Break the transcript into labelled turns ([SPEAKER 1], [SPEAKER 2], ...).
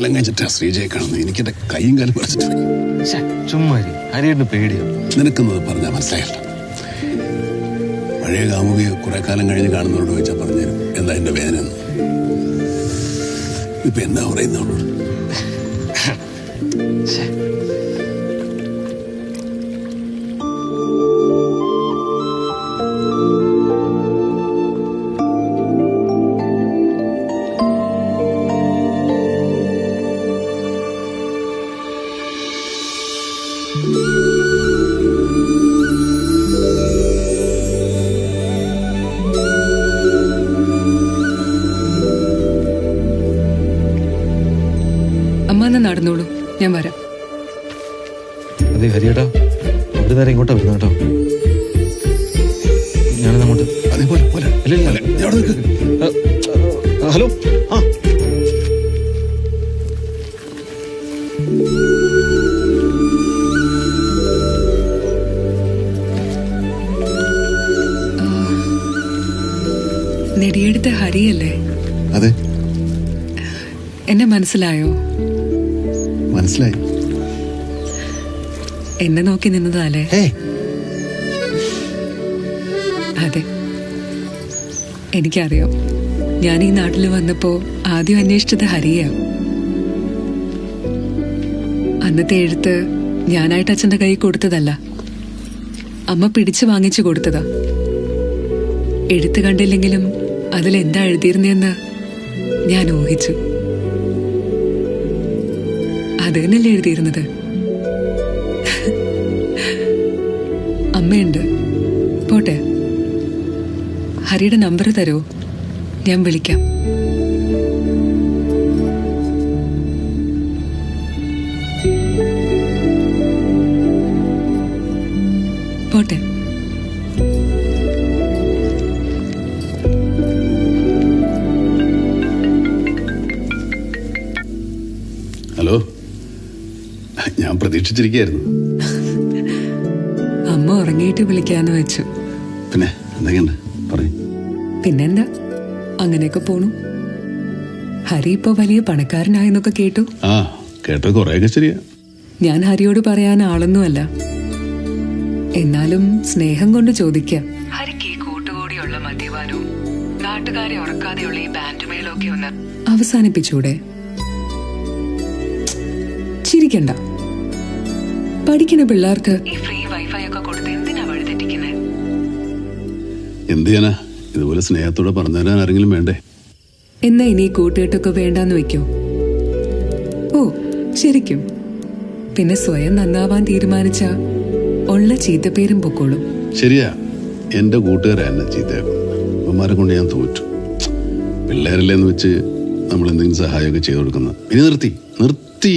[SPEAKER 1] കല്യാണം കഴിച്ചിട്ടാ ശ്രീജയെ കാണുന്നത്. എനിക്കെന്റെ കൈയും കാലും പറിച്ചിട്ട്
[SPEAKER 2] ചുമ്മാ ഹരിയേട്ടന് പേടിയോ?
[SPEAKER 1] നിനക്കുന്നത് പറഞ്ഞാൽ മനസ്സിലായല്ലോ. പഴയ കാമുകിയെ കുറെ കാലം കഴിഞ്ഞ് കാണുന്നവരോട് ചോദിച്ചാൽ പറഞ്ഞുതരും എന്താ എന്റെ വേദന എന്ന്. ഇപ്പൊ എന്താ പറയുന്നവളോട്?
[SPEAKER 3] അമ്മ എന്നാ നടന്നോളൂ, ഞാൻ വരാം.
[SPEAKER 2] അതെ ഹരിയേട്ടാ, ഒരു നേരം ഇങ്ങോട്ടാ വരുന്ന കേട്ടോ. ഞാനത് അങ്ങോട്ട്. ഹലോ. ആ
[SPEAKER 3] നെടിയെടുത്ത ഹരിയല്ലേ?
[SPEAKER 1] അതെ.
[SPEAKER 3] എന്നെ മനസ്സിലായോ?
[SPEAKER 1] മനസ്സിലായി.
[SPEAKER 3] എന്നെ നോക്കി നിന്നതല്ലേ? അതെ, എനിക്കറിയാം. ഞാൻ ഈ നാട്ടിൽ വന്നപ്പോ ആദ്യം അന്വേഷിച്ചത് ഹരിയാ. അന്നത്തെ എഴുത്ത് ഞാനായിട്ട് അച്ഛന്റെ കൈ കൊടുത്തതല്ല, അമ്മ പിടിച്ചു വാങ്ങിച്ചു കൊടുത്തതാ. എഴുത്ത് കണ്ടില്ലെങ്കിലും അതിലെന്താ എഴുതിയിരുന്നെന്ന് ഞാൻ ഊഹിച്ചു. അത് തന്നെയല്ലേ എഴുതിയിരുന്നത്. അമ്മയുണ്ട്, പോട്ടെ. ഹരിയുടെ നമ്പർ തരുമോ? ഞാൻ വിളിക്കാം. പോട്ടെ.
[SPEAKER 1] ഹലോ, ഞാൻ പ്രതീക്ഷിച്ചിരിക്കുകയായിരുന്നു.
[SPEAKER 3] അമ്മ ഉറങ്ങിയിട്ട് വിളിക്കാന്ന് വെച്ചു.
[SPEAKER 1] പിന്നെ എന്തൊക്കെയുണ്ട് പറയും?
[SPEAKER 3] പിന്നെന്താ, അങ്ങനെയൊക്കെ പോണു. ഹരി ഇപ്പൊ വലിയ പണക്കാരനായെന്നൊക്കെ കേട്ടു.
[SPEAKER 1] ആ, കേട്ടോ, കുറെയൊക്കെ ശരിയാ.
[SPEAKER 3] ഞാൻ ഹരിയോട് പറയാൻ ആളൊന്നുമല്ല, എന്നാലും സ്നേഹം കൊണ്ട് ചോദിക്കാം. ഹരിക്ക് കൂട്ടുകൂടിയുള്ള മദ്യപാനവും നാട്ടുകാരെ ഉറക്കാതെയുള്ള ഈ ബാൻഡുമേലൊക്കെ ഒന്ന് അവസാനിപ്പിച്ചൂടെ? ചിരിക്കണ്ട. പഠിക്കുന്ന പിള്ളേർക്ക് ഈ ഫ്രീ വൈഫൈ ഒക്കെ കൊടുത്ത് എന്തിനാ വഴിതെറ്റിക്കുന്നത്?
[SPEAKER 1] എന്ത് ചെയ്യാനാ, ഇതുപോലെ സ്നേഹത്തോടെ പറഞ്ഞു തരാൻ ആരെങ്കിലും വേണ്ടേ?
[SPEAKER 3] എന്നാ ഇനി കൂട്ടുകെട്ടൊക്കെ വേണ്ടാന്ന് വെക്കോ? ഓ ശരിക്കും? പിന്നെ സ്വയം നന്നാവാൻ തീരുമാനിച്ച ഉള്ള ചീത്തപ്പേരും പൊക്കോളും.
[SPEAKER 1] ശരിയാ, എന്റെ കൂട്ടുകാരെ എന്നെ ചീത്തയാക്കും. അമ്മമാരെ കൊണ്ട് ഞാൻ തോറ്റു. പിള്ളേരല്ലേന്ന് വെച്ച് നമ്മൾ എന്തെങ്കിലും സഹായമൊക്കെ ചെയ്തു കൊടുക്കുന്നത്. ഇനി നിർത്തി.